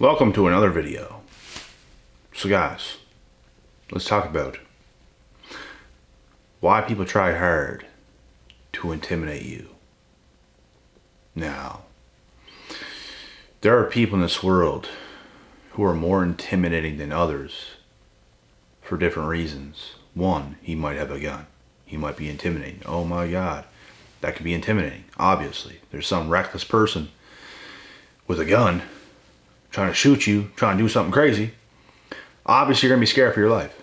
Welcome to another video. So guys, let's talk about why people try hard to intimidate you. Now, there are people in this world who are more intimidating than others for different reasons. One, he might have a gun. He might be intimidating. Oh my God, that could be intimidating. Obviously, there's some reckless person with a gun trying to shoot you, trying to do something crazy. Obviously, you're going to be scared for your life.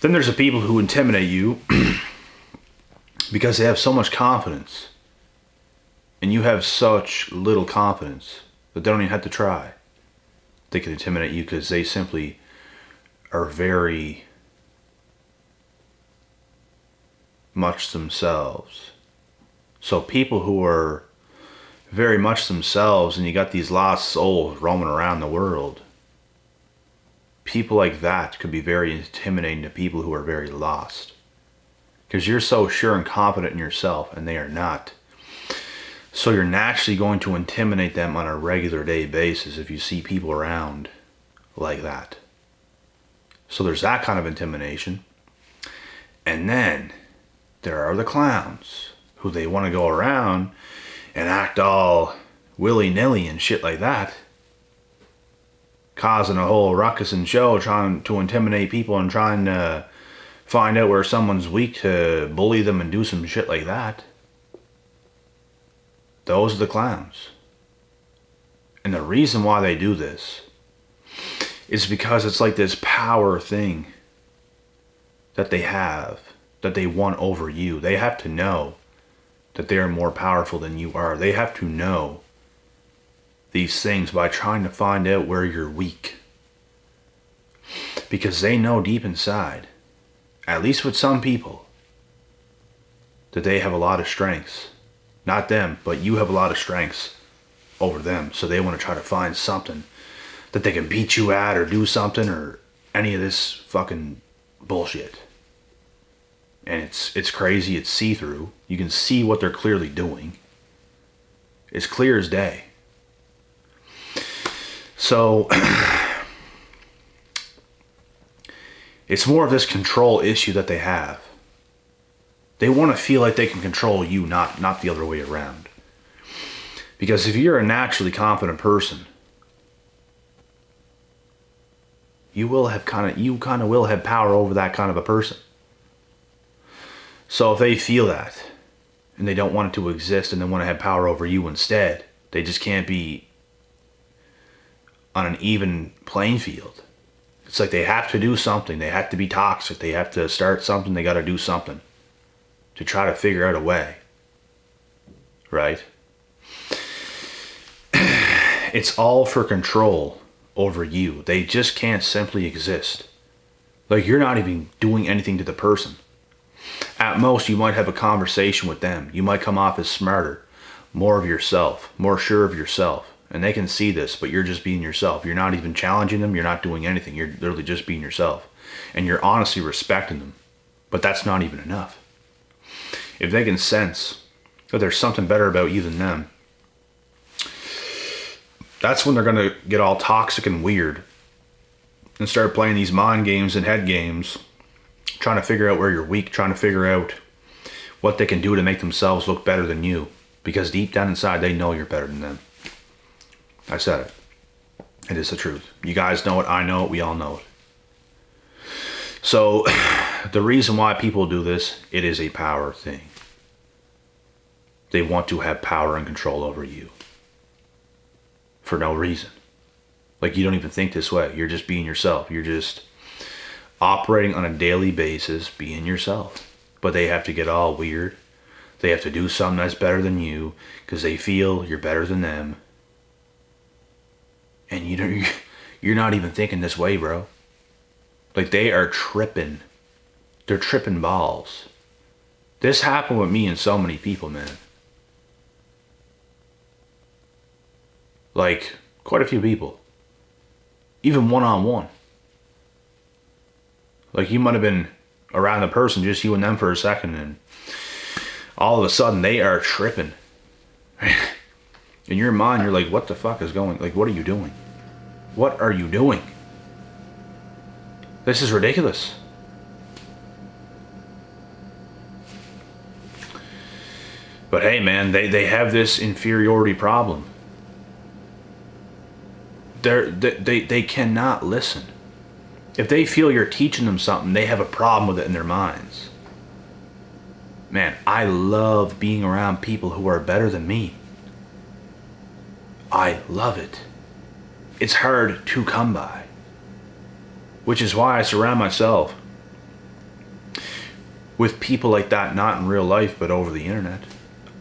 Then there's the people who intimidate you because they have so much confidence. And you have such little confidence that they don't even have to try. They can intimidate you because they simply are very much themselves. So people who are very much themselves, and you got these lost souls roaming around the world, people like that could be very intimidating to people who are very lost, because you're so sure and confident in yourself and they are not. So you're naturally going to intimidate them on a regular day basis if you see people around like that. So there's that kind of intimidation. And then there are the clowns who they want to go around and act all willy-nilly and shit like that, causing a whole ruckus and show, trying to intimidate people and trying to find out where someone's weak to bully them and do some shit like that. Those are the clowns. And the reason why they do this is because it's like this power thing that they have, that they want over you. They have to know that they are more powerful than you are. They have to know these things by trying to find out where you're weak. Because they know deep inside, at least with some people, that they have a lot of strengths. Not them, but you have a lot of strengths over them. So they want to try to find something that they can beat you at, or do something, or any of this fucking bullshit. And it's crazy, it's see-through. You can see what they're clearly doing. It's clear as day. So it's more of this control issue that they have. They want to feel like they can control you, not the other way around. Because if you're a naturally confident person, you kind of will have power over that kind of a person. So if they feel that, and they don't want it to exist, and they want to have power over you instead, they just can't be on an even playing field. It's like they have to do something. They have to be toxic. They have to start something. They got to do something to try to figure out a way. Right? It's all for control over you. They just can't simply exist. Like, you're not even doing anything to the person. At most, you might have a conversation with them. You might come off as smarter, more of yourself, more sure of yourself. And they can see this, but you're just being yourself. You're not even challenging them. You're not doing anything. You're literally just being yourself. And you're honestly respecting them. But that's not even enough. If they can sense that there's something better about you than them, that's when they're going to get all toxic and weird and start playing these mind games and head games, trying to figure out where you're weak, trying to figure out what they can do to make themselves look better than you. Because deep down inside, they know you're better than them. I said it. It is the truth. You guys know it. I know it. We all know it. So the reason why people do this, it is a power thing. They want to have power and control over you. For no reason. Like, you don't even think this way. You're just being yourself. You're just operating on a daily basis, being yourself. But they have to get all weird. They have to do something that's better than you because they feel you're better than them. And you're not even thinking this way, bro. Like, they are tripping. They're tripping balls. This happened with me and so many people, man. Like, quite a few people. Even one-on-one. Like, you might have been around the person, just you and them for a second, and all of a sudden they are tripping. In your mind, you're like, what the fuck is going, like, what are you doing? What are you doing? This is ridiculous. But hey, man, they have this inferiority problem. They cannot listen. If they feel you're teaching them something, they have a problem with it in their minds. Man, I love being around people who are better than me. I love it. It's hard to come by. Which is why I surround myself with people like that, not in real life, but over the internet.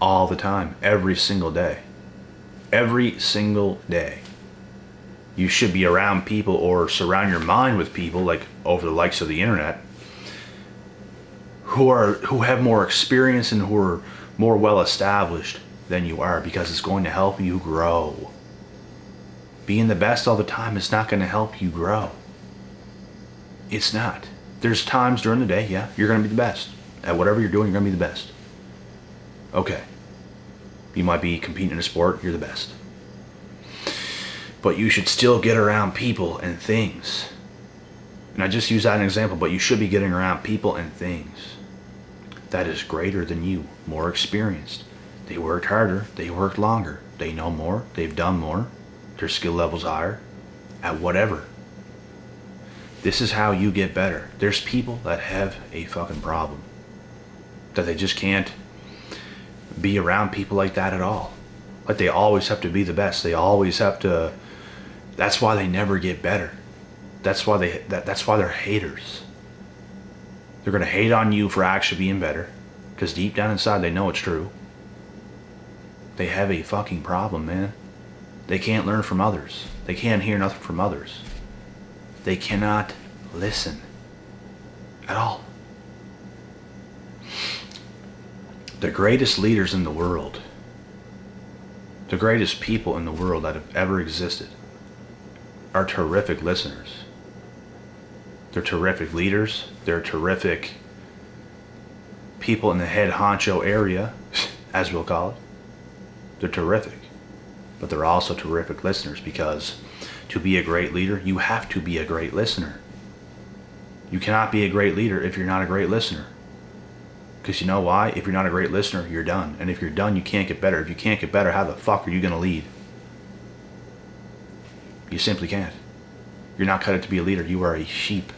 All the time, every single day. Every single day. You should be around people or surround your mind with people like over the likes of the internet who have more experience and who are more well established than you are, because it's going to help you grow. Being the best all the time is not going to help you grow. It's not. There's times during the day, yeah, you're going to be the best. At whatever you're doing, you're going to be the best. Okay. You might be competing in a sport, you're the best. But you should still get around people and things. And I just use that as an example, but you should be getting around people and things that is greater than you, more experienced. They worked harder, they worked longer, they know more, they've done more, their skill level's higher, at whatever. This is how you get better. There's people that have a fucking problem, that they just can't be around people like that at all. Like they always have to be the best. They always have to. That's why they never get better. That's why that's why they're haters. They're gonna hate on you for actually being better, because deep down inside they know it's true. They have a fucking problem, man. They can't learn from others. They can't hear nothing from others. They cannot listen at all. The greatest leaders in the world, the greatest people in the world that have ever existed, are terrific listeners. They're terrific leaders. They're terrific people in the head honcho area, as we'll call it. They're terrific. But they're also terrific listeners, because to be a great leader, you have to be a great listener. You cannot be a great leader if you're not a great listener. Because you know why? If you're not a great listener, you're done. And if you're done, you can't get better. If you can't get better, how the fuck are you going to lead? You simply can't. You're not cut out to be a leader. You are a sheep.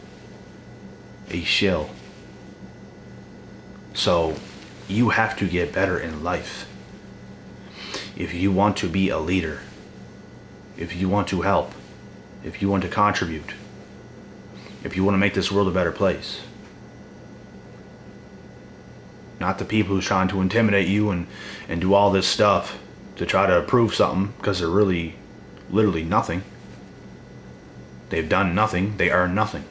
A shill. So, you have to get better in life. If you want to be a leader, if you want to help, if you want to contribute, if you want to make this world a better place. Not the people who's trying to intimidate you and do all this stuff to try to prove something, because they're really literally nothing. They've done nothing. They are nothing.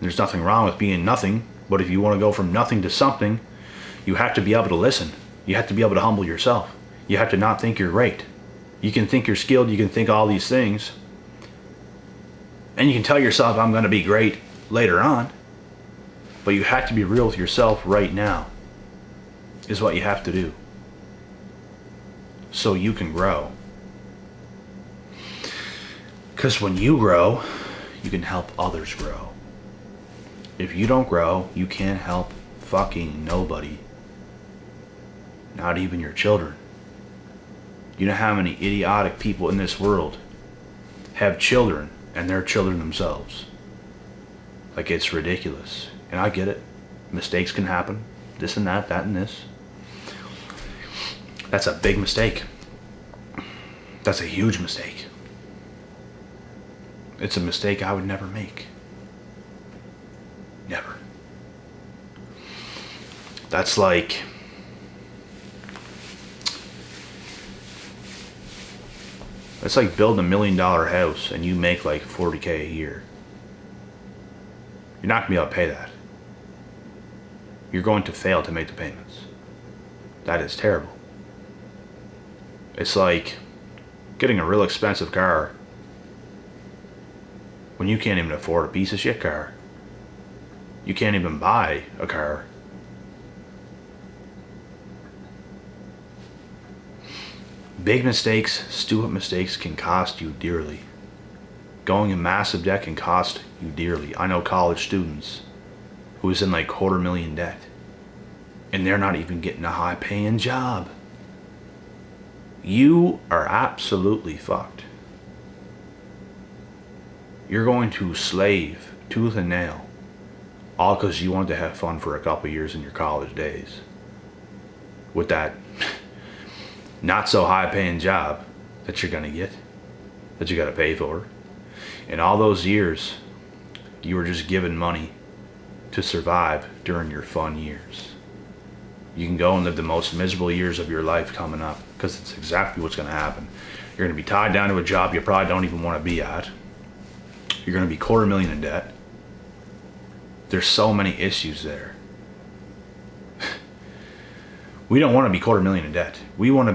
There's nothing wrong with being nothing, but if you want to go from nothing to something, you have to be able to listen. You have to be able to humble yourself. You have to not think you're great. You can think you're skilled, you can think all these things, and you can tell yourself, I'm going to be great later on, but you have to be real with yourself right now, is what you have to do, so you can grow. Because when you grow, you can help others grow. If you don't grow, you can't help fucking nobody. Not even your children. You know how many idiotic people in this world have children and they're children themselves? Like, it's ridiculous. And I get it. Mistakes can happen. This and that, that and this. That's a big mistake. That's a huge mistake. It's a mistake I would never make. Never. That's like... It's like building $1 million house and you make like $40K a year. You're not going to be able to pay that. You're going to fail to make the payments. That is terrible. It's like getting a real expensive car when you can't even afford a piece of shit car. You can't even buy a car. Big mistakes, stupid mistakes can cost you dearly. Going in massive debt can cost you dearly. I know college students who is in like $250,000 debt, and they're not even getting a high paying job. You are absolutely fucked. You're going to slave tooth and nail, all because you wanted to have fun for a couple years in your college days with that not so high paying job that you're gonna get, that you gotta pay for. And all those years, you were just given money to survive during your fun years. You can go and live the most miserable years of your life coming up, because it's exactly what's gonna happen. You're gonna be tied down to a job you probably don't even wanna be at. You're gonna be $250,000 in debt. There's so many issues there. We don't want to be $250,000 in debt. We don't want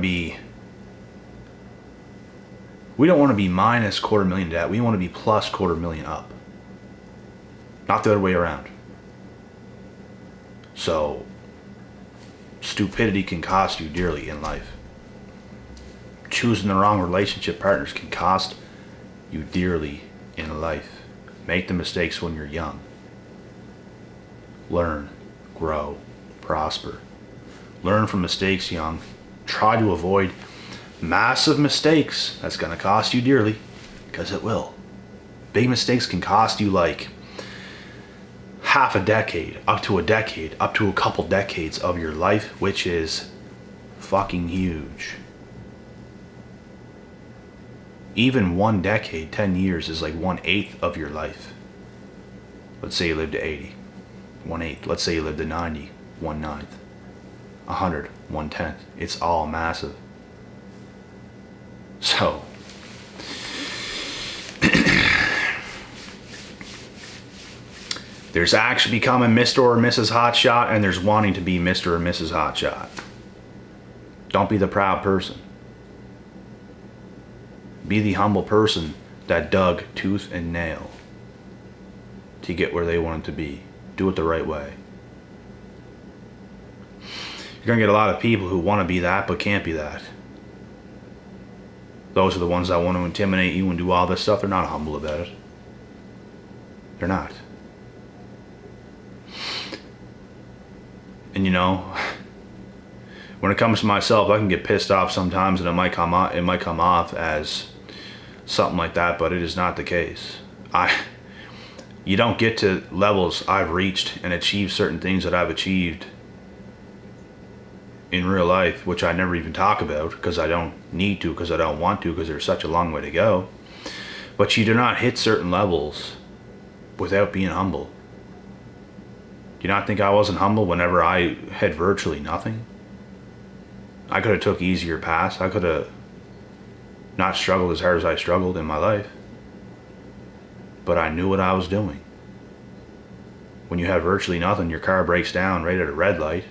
to be minus $250,000 in debt. We want to be plus $250,000 up. Not the other way around. So, stupidity can cost you dearly in life. Choosing the wrong relationship partners can cost you dearly in life. Make the mistakes when you're young. Learn, grow, prosper. Learn from mistakes young. Try to avoid massive mistakes. That's going to cost you dearly, because it will. Big mistakes can cost you like half a decade, up to a couple decades of your life, which is fucking huge. Even 1 decade, 10 years, is like 1/8 of your life. Let's say you lived to 80. 1/8. Let's say you lived to 90. 1/9. 100. 1/10. It's all massive. So, there's actually becoming Mr. or Mrs. Hotshot, and there's wanting to be Mr. or Mrs. Hotshot. Don't be the proud person. Be the humble person that dug tooth and nail to get where they wanted to be. Do it the right way. You're going to get a lot of people who want to be that but can't be that. Those are the ones that want to intimidate you and do all this stuff. They're not humble about it. They're not. And you know, when it comes to myself, I can get pissed off sometimes, and it might come off as something like that, but it is not the case. You don't get to levels I've reached and achieve certain things that I've achieved in real life, which I never even talk about because I don't need to, because I don't want to, because there's such a long way to go. But you do not hit certain levels without being humble. Do you not think I wasn't humble whenever I had virtually nothing? I could have took easier paths. I could have not struggled as hard as I struggled in my life. But I knew what I was doing. When you have virtually nothing, your car breaks down right at a red light.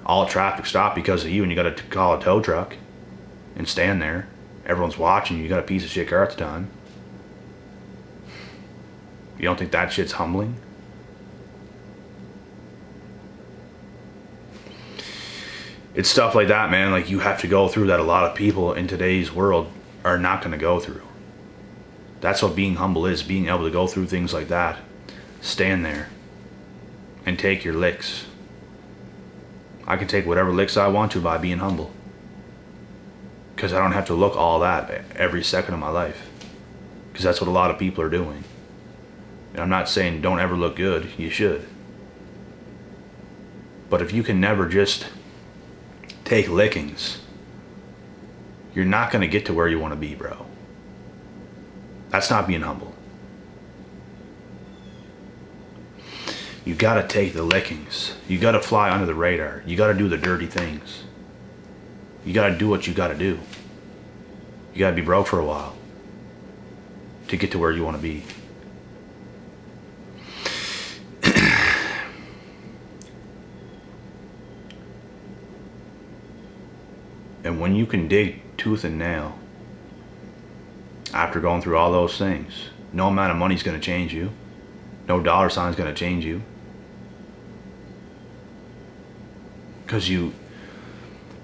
All traffic stopped because of you, and you got to call a tow truck and stand there. Everyone's watching you. You got a piece of shit car at the time. You don't think that shit's humbling? It's stuff like that, man. Like, you have to go through that a lot of people in today's world are not going to go through. That's what being humble is, being able to go through things like that. Stand there and take your licks. I can take whatever licks I want to by being humble. Because I don't have to look all that every second of my life. Because that's what a lot of people are doing. And I'm not saying don't ever look good. You should. But if you can never just take lickings, you're not going to get to where you want to be, bro. That's not being humble. You got to take the lickings. You got to fly under the radar. You got to do the dirty things. You got to do what you got to do. You got to be broke for a while to get to where you want to be. And when you can dig tooth and nail after going through all those things, no amount of money's going to change you. No dollar sign's going to change you. Because you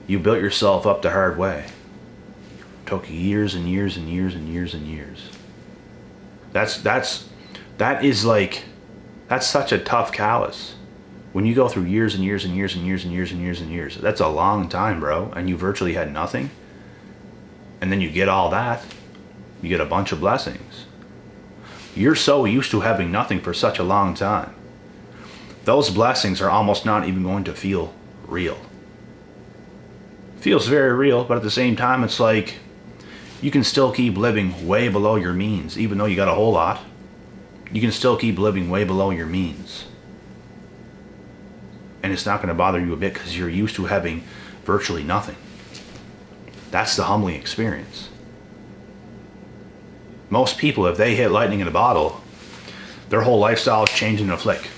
built yourself up the hard way. took years and years and years and years and years. That's such a tough callus. When you go through years and years and years and years and years and years and years, that's a long time, bro. And you virtually had nothing. And then you get all that. You get a bunch of blessings. You're so used to having nothing for such a long time. Those blessings are almost not even going to feel real. Feels very real, but at the same time, it's like you can still keep living way below your means, even though you got a whole lot. You can still keep living way below your means. And it's not going to bother you a bit because you're used to having virtually nothing. That's the humbling experience. Most people, if they hit lightning in a bottle, their whole lifestyle is changing in a flick.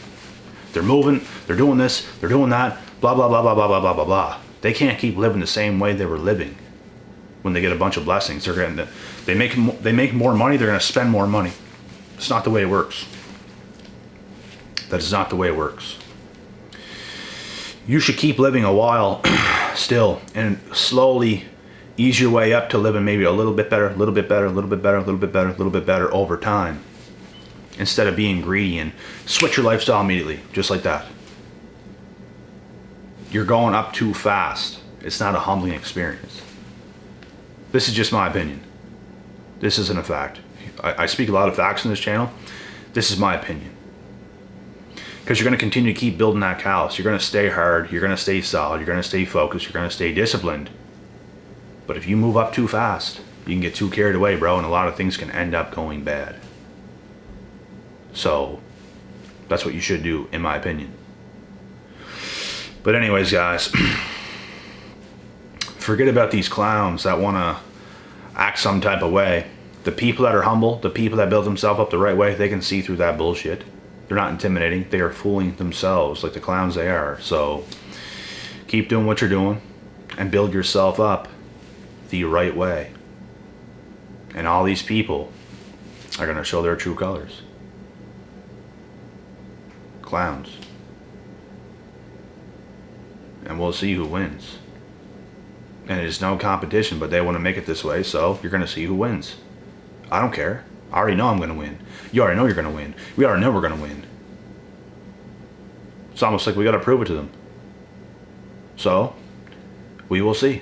They're moving, they're doing this, they're doing that, blah, blah, blah, blah, blah, blah, blah, blah, blah. They can't keep living the same way they were living when they get a bunch of blessings. They make more money, they're going to spend more money. It's not the way it works. That is not the way it works. You should keep living a while still and slowly ease your way up to living maybe a little bit better, a little bit better, a little bit better, a little bit better, a little bit better over time. Instead of being greedy and switch your lifestyle immediately, just like that. You're going up too fast. It's not a humbling experience. This is just my opinion. This isn't a fact. I speak a lot of facts in this channel. This is my opinion. Because you're going to continue to keep building that callus. You're going to stay hard. You're going to stay solid. You're going to stay focused. You're going to stay disciplined. But if you move up too fast, you can get too carried away, bro, and a lot of things can end up going bad. So, that's what you should do, in my opinion. But anyways, guys, forget about these clowns that want to act some type of way. The people that are humble, the people that build themselves up the right way, they can see through that bullshit. They're not intimidating. They are fooling themselves like the clowns they are. So keep doing what you're doing and build yourself up the right way. And all these people are going to show their true colors. Clowns. And we'll see who wins. And it is no competition, but they want to make it this way, so you're going to see who wins. I don't care. I already know I'm going to win. You already know you're going to win. We already know we're going to win. It's almost like we got to prove it to them. So, we will see.